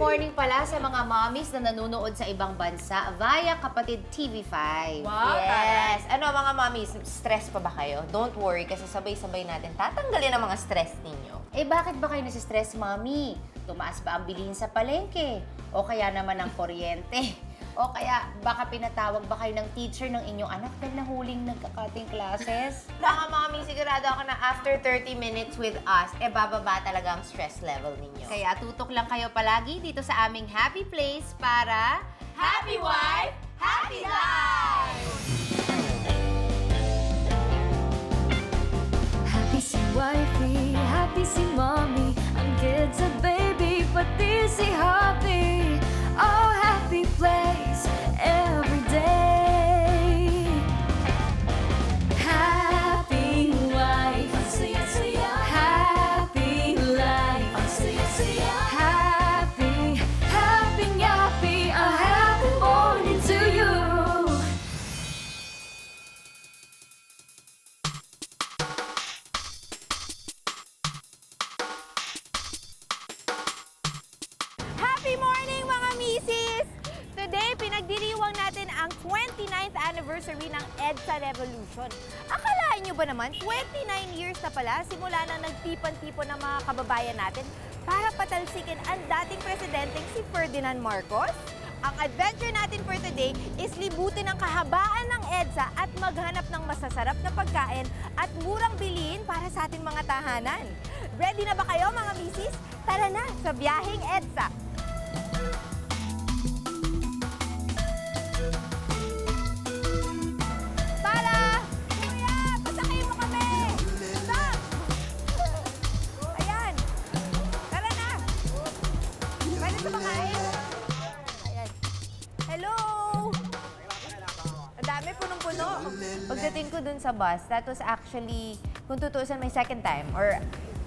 morning pala sa mga mommies na nanonood sa ibang bansa via Kapatid TV5. Wow, yes. Ano mga mommies, stress pa ba kayo? Don't worry kasi sabay-sabay natin tatanggalin ang mga stress ninyo. Eh bakit ba kayo nasistress, mommy? Tumaas ba ang bilihin sa palengke? O kaya naman ang kuryente? O kaya baka pinatawag ba kayo ng teacher ng inyong anak dahil nahuling nagkakating classes? Mga mommy, sigurado ako na after 30 minutes with us, bababa talaga ang stress level ninyo. Kaya tutok lang kayo palagi dito sa aming happy place para Happy Wife, Happy Life! Happy si wifey, happy si mommy, ang kids at baby, pati si hubby. Oh, happy place every day. Happy wife, happy life. Happy, happy, happy, a happy morning to you. Happy morning mga misis! Today, pinagdiriwang natin ang 29th anniversary ng EDSA Revolution. Akalain nyo ba naman, 29 years na pala simula nang nagtipon-tipon ng mga kababayan natin para patalsikin ang dating presidenteng si Ferdinand Marcos? Ang adventure natin for today is libutin ang kahabaan ng EDSA at maghanap ng masasarap na pagkain at murang bilihin para sa ating mga tahanan. Ready na ba kayo mga misis? Tara na sa biyaheng EDSA! Para! Kuya! Pasakayin mo kami! Stop! Ayan! Tara na! Pwede sa makain? Ayan. Hello! Ang dami, punong-puno. Pagdating ko dun sa bus, that was actually, kung tutuusan, my second time or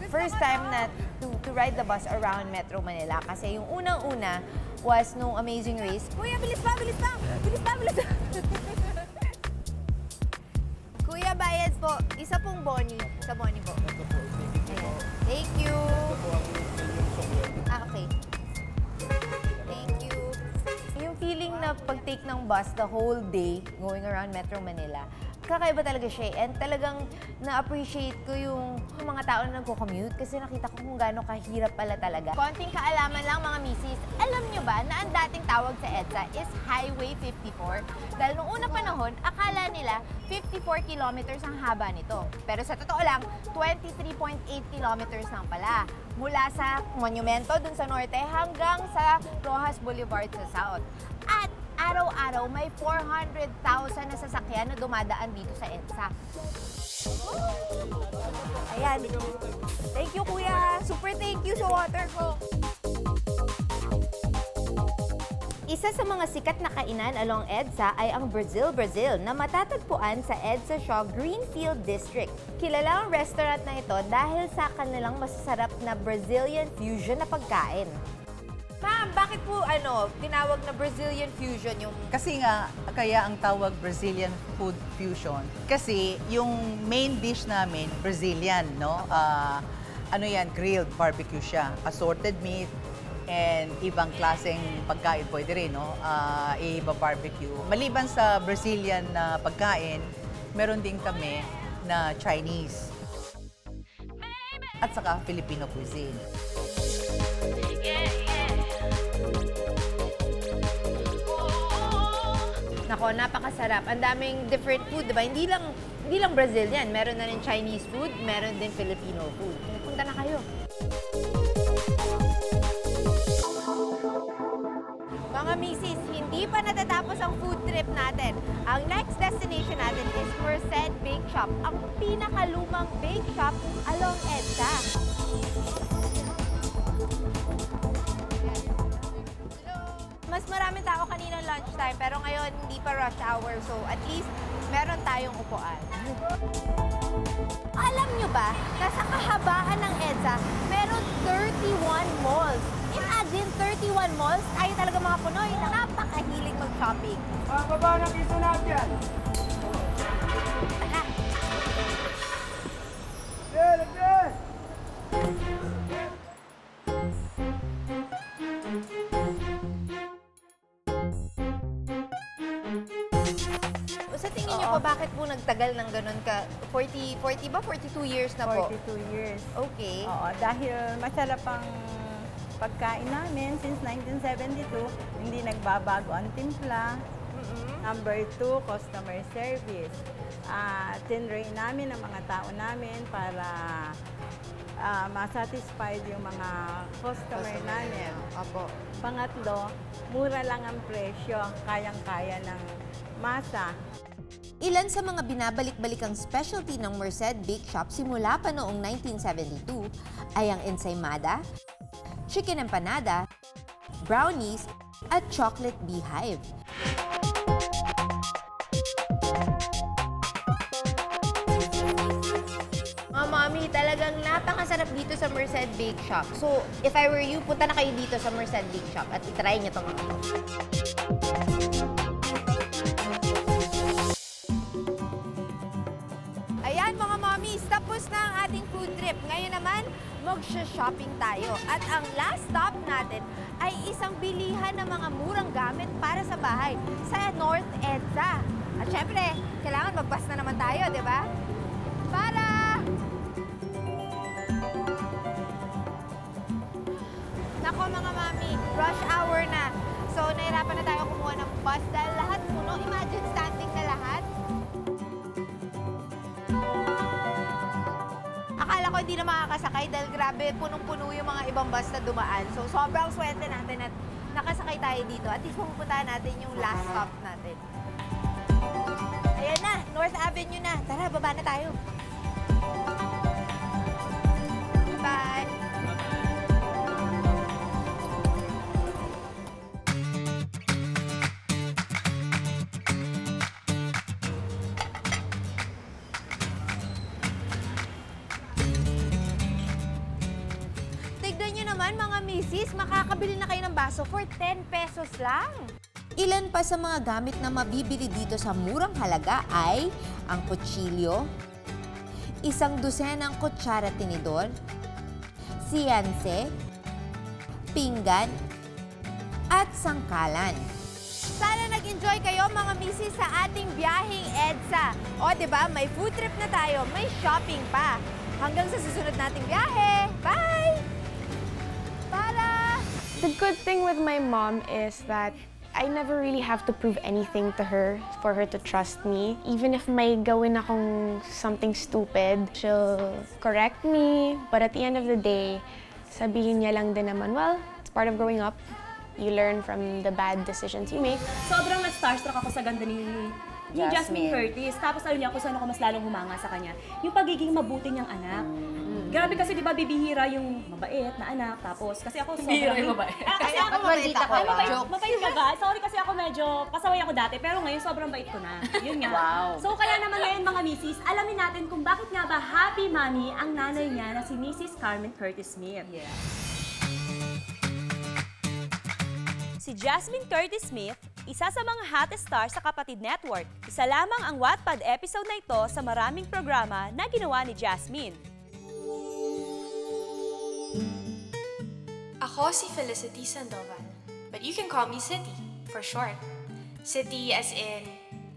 first time na to ride the bus around Metro Manila. Kasi yung unang-una was nung Amazing Race. Kuya, bilis pa! Bilis pa! Bilis pa! Bilis pa! Kuya, bayad po. Isa pong boni. Sa boni po. Ayan. Thank you. Okay. Thank you. Yung feeling na pag-take ng bus the whole day going around Metro Manila, kakaiba talaga siya and talagang na-appreciate ko yung mga tao na nagko-commute kasi nakita ko kung gaano kahirap pala talaga. Konting kaalaman lang mga misis, alam nyo ba na ang dating tawag sa EDSA is Highway 54? Dahil noong unang panahon, akala nila 54 kilometers ang haba nito. Pero sa totoo lang, 23.8 kilometers lang pala. Mula sa monumento dun sa norte hanggang sa Rojas Boulevard sa south. At araw-araw may 400,000 na sasakyan na dumadaan dito sa EDSA. Ayan. Thank you, kuya. Super thank you sa water ko. Isa sa mga sikat na kainan along EDSA ay ang Brazil na matatagpuan sa EDSA Shaw Greenfield District. Kilala ang restaurant na ito dahil sa kanilang masasarap na Brazilian fusion na pagkain. Ma'am, bakit po tinawag na Brazilian fusion yung... Kasi nga, kaya ang tawag Brazilian food fusion. Kasi yung main dish namin, Brazilian, no? Ano yan, grilled barbecue siya. Assorted meat and ibang klaseng pagkain pwede rin, no? Iba-barbecue. Maliban sa Brazilian na pagkain, meron din kami na Chinese. At saka Filipino cuisine. Nako, napakasarap. Ang daming different food, diba? Hindi lang Brazilian. Meron na rin Chinese food, meron din Filipino food. Punta na kayo. Mga misis, hindi pa natatapos ang food trip natin. Ang next destination natin is Merced Bake Shop, ang pinakalumang bake shop along EDSA. Mas maraming tao kaninang lunchtime, pero ngayon hindi pa rush hour, so at least meron tayong upuan. Alam nyo ba, na sa kahabaan ng EDSA, meron 31 malls. Imagine, 31 malls, tayo talaga mga Pinoy na napakahilig mag-shopping. Baba ng piso natin! Tara! Let's go! nagtagal ng ganun ka? 40 ba? 42 years na po? 42 years. Okay. Oo, dahil masarap ang pagkain namin since 1972, hindi nagbabago ang timpla. Number 2, customer service. Tinrain namin ang mga tao namin para masatisfied yung mga customer namin. Opo. Pangatlo, mura lang ang presyo, kayang-kaya ng masa. Ilan sa mga binabalik-balikang specialty ng Merced Bake Shop simula pa noong 1972 ay ang ensaymada, chicken empanada, brownies, at chocolate beehive. Mami, talagang napakasarap dito sa Merced Bake Shop. So, if I were you, punta na kayo dito sa Merced Bake Shop at itry niyo itong ito. Ayan mga mommies, tapos na ang ating food trip. Ngayon naman, mag-shopping tayo. At ang last stop natin ay isang bilihan ng mga murang gamit para sa bahay sa North EDSA. At syempre, kailangan mag-bus na naman tayo, di ba? Para! Nako mga mami, rush hour na. So, nahirapan na tayo kumuha ng bus dahil lahat puno. Imagine standing na lahat. Akala ko hindi na makakasakay dahil grabe, punong-puno yung mga ibang bus na dumaan. So, sobrang swerte natin at nakasakay tayo dito. At least pupuntahan natin yung last stop natin. Ayan na, North Avenue na. Tara, baba na tayo. Bye! Tignan nyo naman mga misis, makakabili na kayo ng baso for 10 pesos lang. Ilan pa sa mga gamit na mabibili dito sa murang halaga ay ang kutsilyo, isang dosenang kutsara tinidor, siyanse, pinggan, at sangkalan. Sana nag-enjoy kayo mga misis sa ating biyaheng EDSA. O, di ba? May food trip na tayo, may shopping pa. Hanggang sa susunod nating biyahe. Bye! Para! The good thing with my mom is that I never really have to prove anything to her for her to trust me. Even if may gawin akong something stupid, she'll correct me. But at the end of the day, sabihin niya lang din naman, well, it's part of growing up. You learn from the bad decisions you make. Sobrang na-starstruck ako sa ganda ni Jasmine Curtis. Tapos alam niya kung saan ako mas lalong humanga sa kanya. Yung pagiging mabuti niyang anak. Grabe kasi di ba bibihira yung mabait na anak. Tapos kasi ako sobrang... Bibihira yung mabait. Kasi ako mabait ako. Mabait ka ba? Sorry kasi ako medyo pasaway ako dati. Pero ngayon sobrang bait ko na. Yun nga. Wow. So kaya naman ngayon mga misis, alamin natin kung bakit nga ba happy mommy ang nanay niya na si Mrs. Carmen Curtis Smith. Yeah. Si Jasmine Curtis Smith, isa sa mga hottest stars sa Kapatid Network. Isa lamang ang Wattpad episode na ito sa maraming programa na ginawa ni Jasmine. Ako si Felicity Sandoval, but you can call me City for short. City as in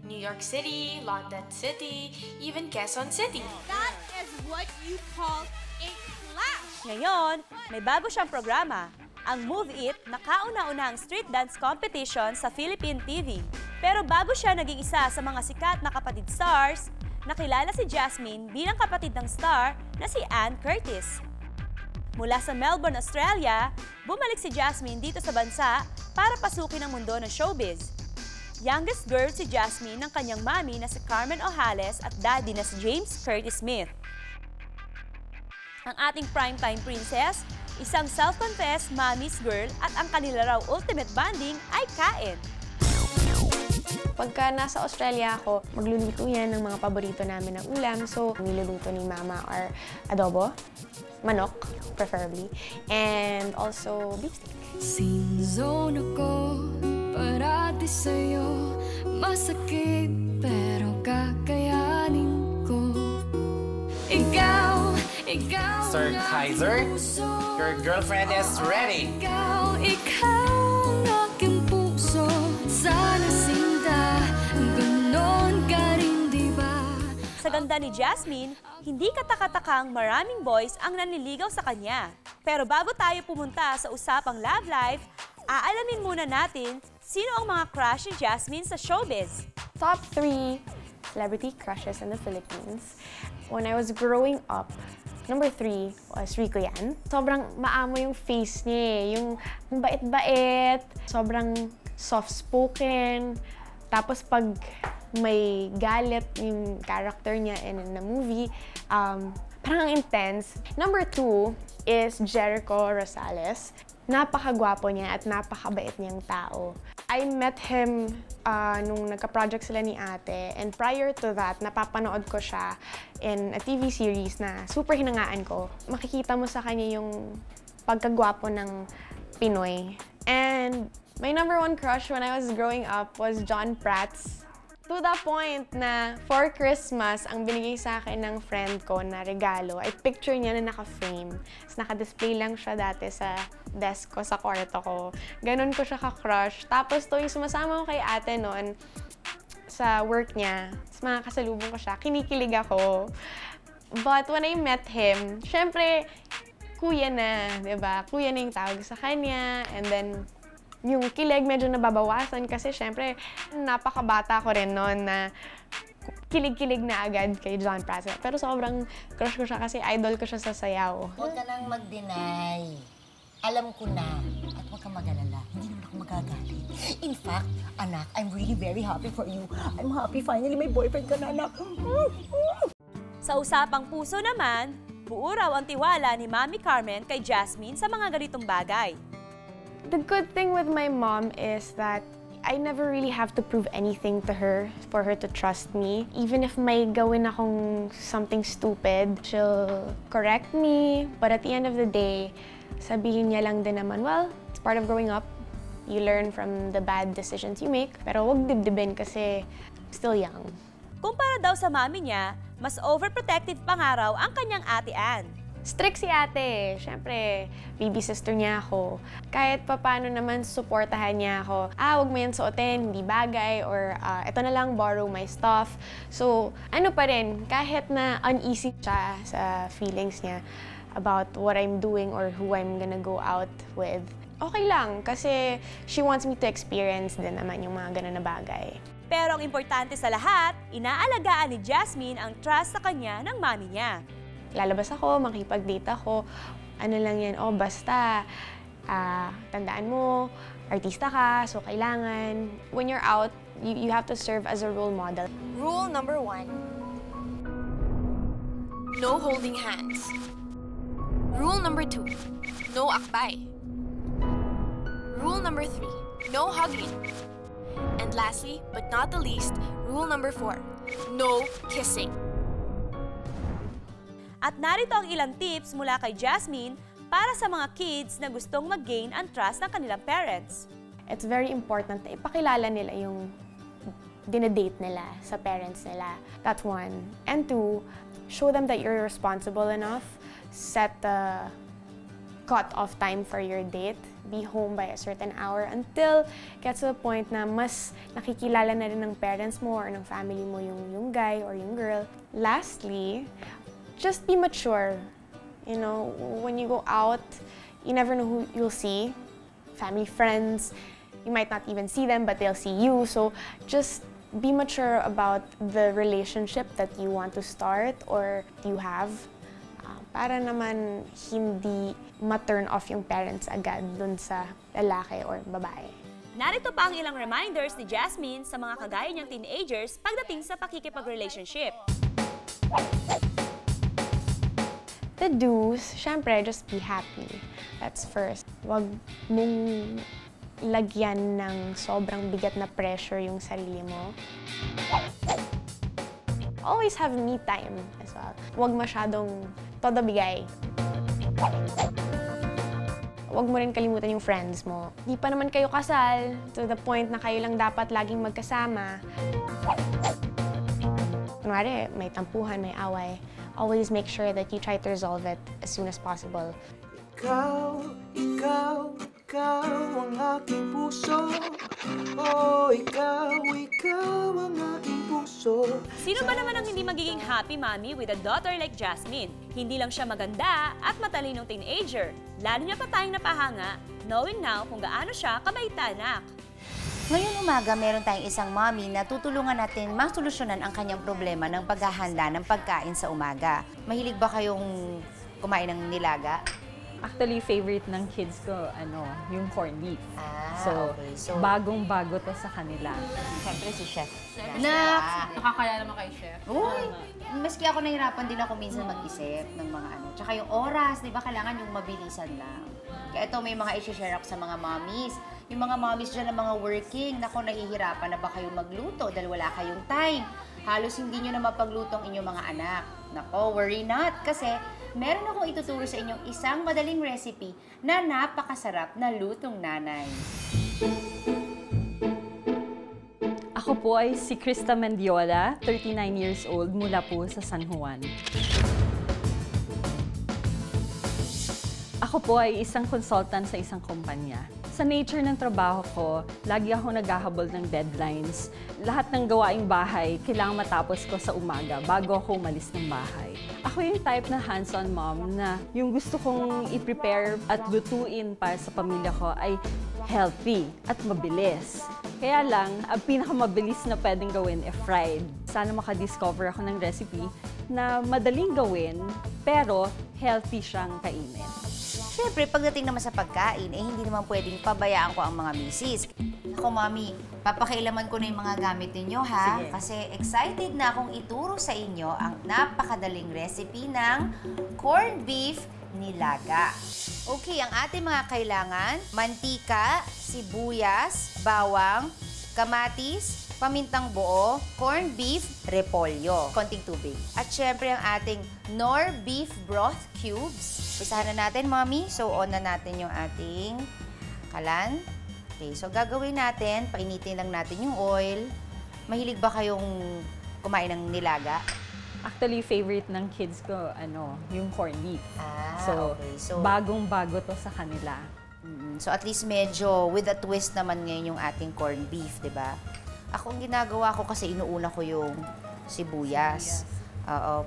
New York City, London City, even Quezon City. That is what you call a clash! Ngayon, may bago siyang programa, ang Move It na kauna-unahang street dance competition sa Philippine TV. Pero bago siya naging isa sa mga sikat na kapatid stars, nakilala si Jasmine bilang kapatid ng star na si Ann Curtis. Mula sa Melbourne, Australia, bumalik si Jasmine dito sa bansa para pasukin ang mundo ng showbiz. Youngest girl si Jasmine ng kanyang mami na si Carmen Ojales at daddy na si James Curtis Smith. Ang ating primetime princess, isang self-confessed mommy's girl at ang kanila raw ultimate bonding ay kain. Pagka nasa Australia ako, magluluto yan ng mga paborito namin ng ulam. So, niluluto ni Mama are adobo, manok, preferably, and also beef steak. Sin zone ako, parati sa'yo, masakit pero kakayanin ko. Ikaw Sir Kaiser, your girlfriend is ready. Ikaw ang aking puso. Sana sinta, ganon ka rin, di ba? Sa ganda ni Jasmine, hindi katakatakang maraming boys ang nanliligaw sa kanya. Pero bago tayo pumunta sa usapang love life, aalamin muna natin sino ang mga crush ni Jasmine sa showbiz. Top 3 celebrity crushes in the Philippines. When I was growing up, number 3 was Rico Yan. Sobrang maamo yung face niya eh. Yung bait-bait, sobrang soft-spoken. Tapos pag may galit yung character niya in a movie, parang intense. Number 2 is Jericho Rosales. Napakagwapo niya at napakabait niyang tao. I met him nung nagka-project sila ni ate, and prior to that, napapanood ko siya in a TV series na super hinangaan ko. Makikita mo sa kanya yung pagkagwapo ng Pinoy. And my number 1 crush when I was growing up was John Prats. To the point na for Christmas, ang binigay sa akin ng friend ko na regalo ay picture niya na naka-frame. Tapos naka-display lang siya dati sa desk ko, sa kwarto ko. Ganon ko siya ka-crush. Tapos tuwing sumasama ko kay ate noon sa work niya, tapos makakasalubong ko siya, kinikilig ako. But when I met him, syempre, kuya na, diba? Kuya na yung tawag sa kanya. And then, yung kilig medyo nababawasan kasi syempre napakabata ko rin noon na kilig-kilig na agad kay John Prats. Pero sobrang crush ko siya kasi idol ko siya sa sayaw. Huwag ka nang mag-deny. Alam ko na. At huwag kang mag-alala. Hindi naman ako magagalit. In fact, anak, I'm really very happy for you. I'm happy finally may boyfriend ka na, anak. Sa usapang puso naman, buo raw ang tiwala ni Mami Carmen kay Jasmine sa mga ganitong bagay. The good thing with my mom is that I never really have to prove anything to her for her to trust me. Even if may gawin akong something stupid, she'll correct me. But at the end of the day, sabihin niya lang din naman, well, it's part of growing up. You learn from the bad decisions you make. Pero wag dibdibin kasi still young. Kumpara daw sa mami niya, mas overprotective pa nga raw ang kanyang ate Ann. Strict si ate. Siyempre, baby sister niya ako. Kahit paano naman supportahan niya ako. Wag mo yan suotin, hindi bagay, or eto na lang, borrow my stuff. So, ano pa rin, kahit na uneasy siya sa feelings niya about what I'm doing or who I'm gonna go out with, okay lang, kasi she wants me to experience din naman yung mga ganun na bagay. Pero ang importante sa lahat, inaalagaan ni Jasmine ang trust sa kanya ng mami niya. Lalabas ako, makipag-date ako, ano lang yan, basta, tandaan mo, artista ka, so kailangan, when you're out, you have to serve as a role model. Rule number 1. No holding hands. Rule number 2. No akbay. Rule number 3. No hugging. And lastly, but not the least, rule number 4. No kissing. At narito ang ilang tips mula kay Jasmine para sa mga kids na gustong mag-gain ang trust ng kanilang parents. It's very important na ipakilala nila yung dinedate nila sa parents nila. That's 1. And 2, show them that you're responsible enough. Set the cut-off time for your date. Be home by a certain hour until gets to the point na mas nakikilala na rin ng parents mo or ng family mo yung guy or yung girl. Lastly, just be mature. You know, when you go out, you never know who you'll see. Family, friends, you might not even see them, but they'll see you. So just be mature about the relationship that you want to start or you have. Para naman hindi ma-turn off yung parents agad dun sa lalaki or babae. Narito pa ang ilang reminders ni Jasmine sa mga kagaya niyang teenagers pagdating sa pakikipag-relationship. The do's, syempre, just be happy. That's first. Huwag mong lagyan ng sobrang bigat na pressure yung sarili mo. Always have me time as well. Huwag masyadong todo bigay. Huwag mo rin kalimutan yung friends mo. Di pa naman kayo kasal, to the point na kayo lang dapat laging magkasama. Kunwari, may tampuhan, may away. Always make sure that you try to resolve it as soon as possible. Ikaw ang aking puso. Oh, ikaw ang aking puso. Sino ba naman ang hindi magiging happy mommy with a daughter like Jasmine? Hindi lang siya maganda at matalinong teenager. Lalo niya pa tayong napahanga, knowing now kung gaano siya kabaitanak. Ngayong umaga, meron tayong isang mommy na tutulungan natin masolusyonan ang kanyang problema ng paghahanda ng pagkain sa umaga. Mahilig ba kayong kumain ng nilaga? Actually, favorite ng kids ko, yung corned beef. Okay. So, bagong-bago to sa kanila. Siyempre si Chef. Nakakaya naman kay Chef. Uy! Maski ako nahirapan din ako minsan mag-isip ng mga Tsaka yung oras, di ba, kailangan yung mabilisan lang. Kaya ito, may mga i-share ako sa mga mommies. Yung mga mommies dyan na mga working, naku, nahihirapan na ba kayong magluto dahil wala kayong time? Halos hindi nyo na mapagluto ang inyong mga anak. Nako, worry not, kasi meron akong ituturo sa inyong isang madaling recipe na napakasarap na lutong nanay. Ako po ay si Krista Mendiola, 39 years old, mula po sa San Juan. Ako po ay isang consultant sa isang kumpanya. Sa nature ng trabaho ko, lagi ako naghahabol ng deadlines. Lahat ng gawaing bahay, kailangan matapos ko sa umaga bago ako umalis ng bahay. Ako yung type na hands-on mom na yung gusto kong i-prepare at lutuin para sa pamilya ko ay healthy at mabilis. Kaya lang, ang pinakamabilis na pwedeng gawin ay fried. Sana makadiscover ako ng recipe na madaling gawin pero healthy siyang kainin. Siyempre, pagdating naman sa pagkain, hindi naman pwedeng pabayaan ko ang mga misis. Ako, mami, papakailaman ko na yung mga gamit ninyo, ha? Sige. Kasi excited na akong ituro sa inyo ang napakadaling recipe ng corned beef nilaga. Okay, ang ating mga kailangan, mantika, sibuyas, bawang, kamatis, pamintang buo, corned beef, repolyo, konting tubig. At syempre ang ating Knorr beef broth cubes. Isahan na natin, Mommy. So, on na natin yung ating kalan. Okay, so gagawin natin, painitin lang natin yung oil. Mahilig ba kayong kumain ng nilaga? Actually, favorite ng kids ko, yung corned beef. Okay. So, bagong-bago to sa kanila. So, at least medyo with a twist naman ngayon yung ating corned beef, di ba? Ako, ang ginagawa ko kasi inuuna ko yung sibuyas.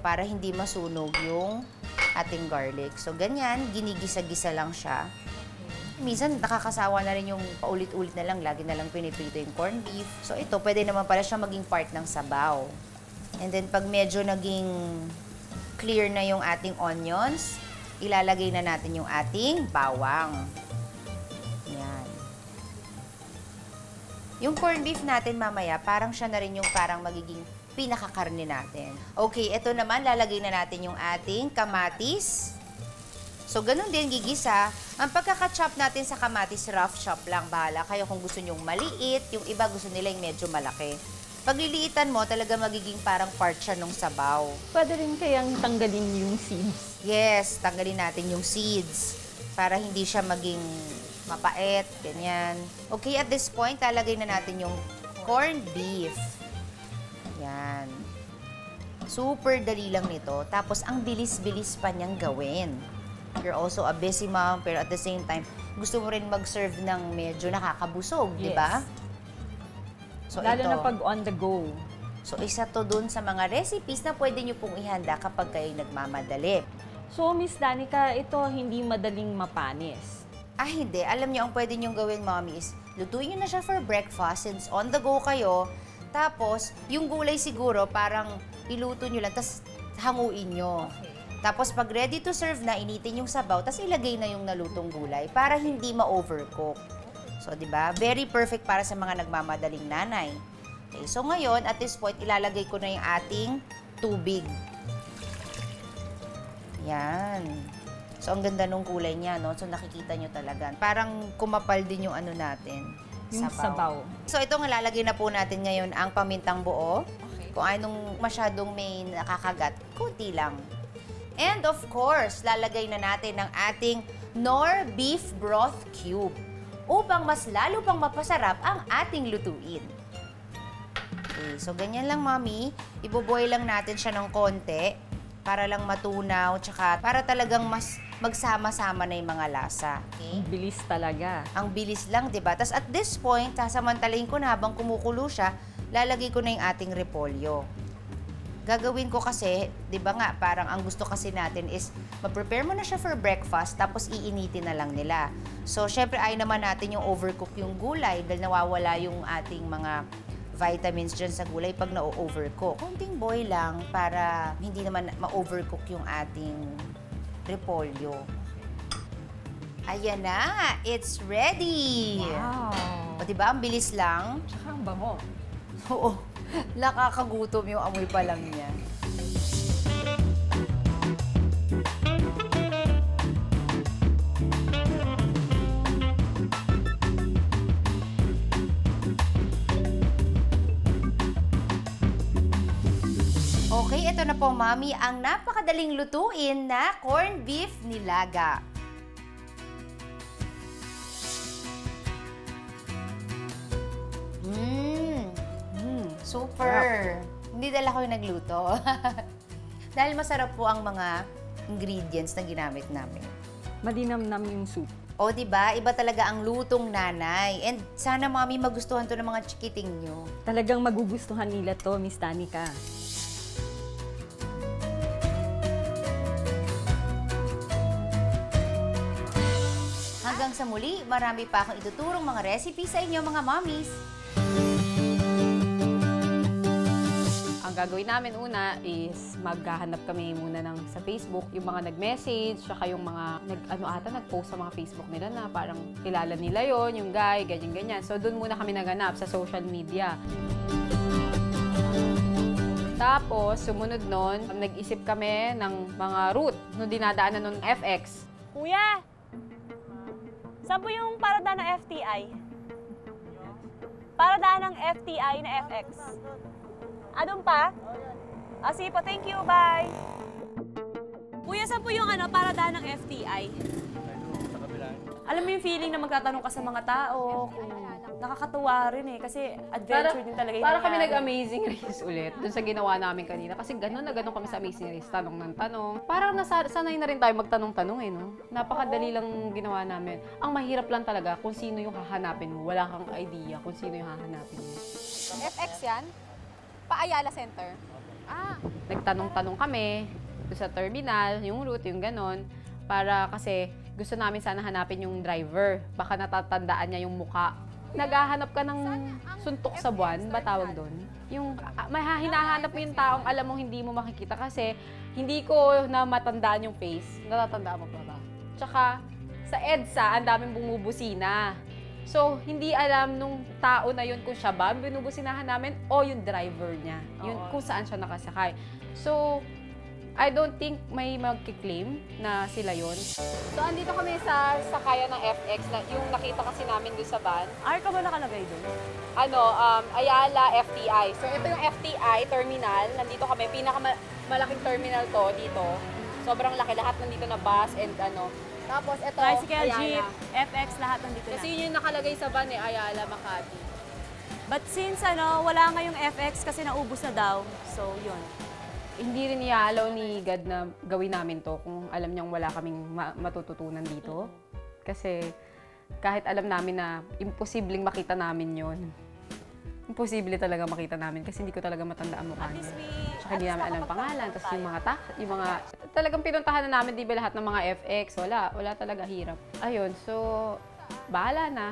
Para hindi masunog yung ating garlic. So, ganyan, ginigisa-gisa lang siya. Minsan, nakakasawa na rin yung paulit-ulit na lang, lagi na lang piniprito yung corned beef. So, ito, pwede naman pala siya maging part ng sabaw. And then, pag medyo naging clear na yung ating onions, ilalagay na natin yung ating bawang. Yan. Yung corned beef natin mamaya, parang siya na rin yung parang magiging pinakakarne natin. Okay, ito naman, lalagay na natin yung ating kamatis. So, ganun din, gigisa. Ang pagkaka-chop natin sa kamatis, rough chop lang. Bahala kayo kung gusto nyong maliit, yung iba gusto nila yung medyo malaki. Pag liliitan mo, talaga magiging parang part siya nung sabaw. Pwede rin kayang tanggalin yung seeds. Yes, tanggalin natin yung seeds para hindi siya maging mapait, ganyan. Okay, at this point, lalagay na natin yung corned beef. Yan. Super dali lang nito. Tapos, ang bilis-bilis pa niyang gawin. You're also a busy mom, pero at the same time, gusto mo rin mag-serve ng medyo nakakabusog, di ba? So, lalo ito, na pag on the go. So, isa to dun sa mga recipes na pwede nyo pong ihanda kapag kayo nagmamadali. So, Miss Danica, ito hindi madaling mapanis. Hindi. Alam nyo, ang pwede nyong gawin, mommy, is lutuin nyo na siya for breakfast since on the go kayo. Tapos, yung gulay siguro, parang iluto nyo lang, tapos hanguin nyo. Okay. Tapos, pag ready to serve na, initin yung sabaw, tapos ilagay na yung nalutong gulay para hindi ma-overcook. So, di ba? Very perfect para sa mga nagmamadaling nanay. Okay, so ngayon, at this point, ilalagay ko na yung ating tubig. Yan. So, ang ganda nung kulay niya, no? So, nakikita nyo talaga. Parang kumapal din yung ano natin. Yung sabaw. So, ito nga lalagay na po natin ngayon ang pamintang buo. Okay. Kung anong masyadong may nakakagat, kunti lang. And of course, lalagay na natin ang ating Knorr beef broth cube upang mas lalo pang mapasarap ang ating lutuin. Okay, so ganyan lang, mommy. Iboboil lang natin siya ng konti para lang matunaw, tsaka para talagang mas magsama-sama na yung mga lasa. Okay? Bilis talaga. Ang bilis lang, di ba? Tapos at this point, sasamantalahin ko na habang kumukulo siya, lalagay ko na yung ating repolyo. Gagawin ko kasi, di ba nga, parang ang gusto kasi natin is ma-prepare mo na siya for breakfast, tapos iinitin na lang nila. So, syempre, ayaw naman natin yung overcook yung gulay dahil nawawala yung ating mga vitamins dyan sa gulay pag na-overcook. Konting boil lang para hindi naman ma-overcook yung ating repolyo. Ayan na! It's ready! Wow! O diba, ang bilis lang? Tsaka ang bango. Oo. Nakakagutom yung amoy pa lang niya. Okay, ito na po, Mami, ang napakadaling lutuin na corned beef nilaga. Super! Hindi dala ko yung nagluto. Dahil masarap po ang mga ingredients na ginamit namin. Madinamnam yung soup. O, diba? Iba talaga ang lutong nanay. And sana, Mami, magustuhan to ng mga chikiting nyo. Talagang magugustuhan nila to, Miss Danica. Hanggang sa muli, marami pa akong ituturong mga recipe sa inyo, mga mommies. Ang gagawin namin una is maghahanap kami muna sa Facebook, yung mga nag-message, saka yung mga nag-post sa mga Facebook nila na parang kilala nila yon, yung guy, ganyan-ganyan. So doon muna kami naganap sa social media. Tapos, sumunod nun, nag-isip kami ng mga route nung dinadaanan ng FX. Kuya! Saan po yung paradaan ng FTI? Paradaan ng FTI na FX. Doon pa? Sige po, thank you, bye! Kuya, saan po yung paradaan ng FTI? Alam mo yung feeling na magtatanong ka sa mga tao, nakakatuwa rin kasi adventure din talaga yung Para kami nag-Amazing Race ulit, dun sa ginawa namin kanina. Kasi gano'n na gano'n kami sa Amazing Race, tanong ng tanong. Parang nasanay na rin tayo magtanong-tanong no? Napakadali lang ginawa namin. Ang mahirap lang talaga kung sino yung hahanapin mo. Wala kang idea kung sino yung hahanapin mo. FX yan? Pa-Ayala Center? Nagtanong-tanong kami doon sa terminal, yung route, yung gano'n. Para kasi gusto namin sana hanapin yung driver. Baka natatandaan niya yung muka. Naghahanap ka ng suntok sa buwan, ba tawag doon? Yung hinahanap mo yung taong alam mong hindi mo makikita kasi hindi ko na matandaan yung face. Natatandaan mo pa ba? Tsaka sa EDSA, ang daming bumubusina. So, hindi alam nung tao na yun kung siya ba ang binubusinahan namin o yung driver niya. Yun, kung saan siya nakasakay. So, I don't think may magkiklaim na sila yun. So, andito kami sa sakayan ng FX, na yung nakita kasi namin doon sa van. Ka ba nakalagay doon? Ayala FTI. So, ito yung FTI terminal. Nandito kami. Pinakamalaking terminal to dito. Sobrang laki. Lahat nandito na bus and Tapos, ito, tricycle, Ayala. jeep, FX, lahat nandito na. Kasi yun yung nakalagay sa van Ayala, Makati. But since wala nga yung FX kasi naubos na daw, so yun. Hindi rin iaalaw ni God na gawin namin to kung alam niyang wala kaming matututunan dito. Kasi kahit alam namin na imposibleng makita namin yon. Imposible talaga makita namin kasi hindi ko talaga matandaan mukha niya. Tsaka hindi namin alam ang pangalan. Tapos yung mga talagang pinuntahan na namin, di ba lahat ng mga FX, wala talaga, hirap. Ayun, so bahala na.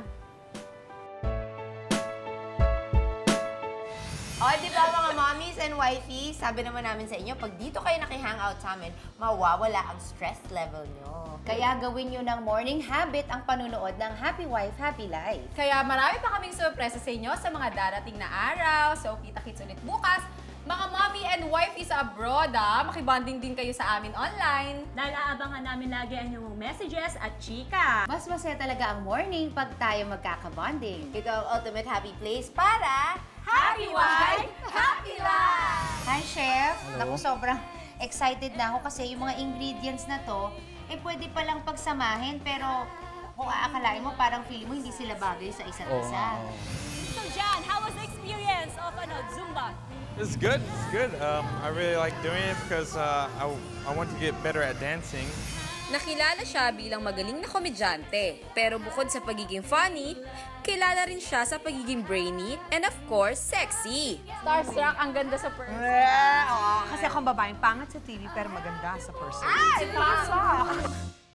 O, di ba mga mommies and wifeys, sabi naman namin sa inyo, pag dito kayo nakihangout sa amin, mawawala ang stress level nyo. Kaya gawin nyo ng morning habit ang panunood ng Happy Wife, Happy Life. Kaya marami pa kaming sorpresa sa inyo sa mga darating na araw. So, kita-kits ulit bukas. Mga mommy and wifey sa abroad, makibonding din kayo sa amin online. Dahil aabangan namin lagi ang inyong messages at chika. Mas masaya talaga ang morning pag tayo magkakabonding. Ito ang ultimate happy place para Happy Wife, Happy Life! Hi, Chef! Naku, sobrang excited na ako kasi yung mga ingredients na to, pwede palang pagsamahin, pero kung aakalain mo, parang feeling mo hindi sila bagay sa isa't isa. So, Jan, how was the experience of Zumba? It's good. It's good. I really like doing it because I want to get better at dancing. Nakilala siya bilang magaling na komedyante. Pero bukod sa pagiging funny, kilala rin siya sa pagiging brainy and of course, sexy. Starstruck, ang ganda sa person. Kasi akong babaeng pangat sa TV pero maganda sa person. Ay, pasok!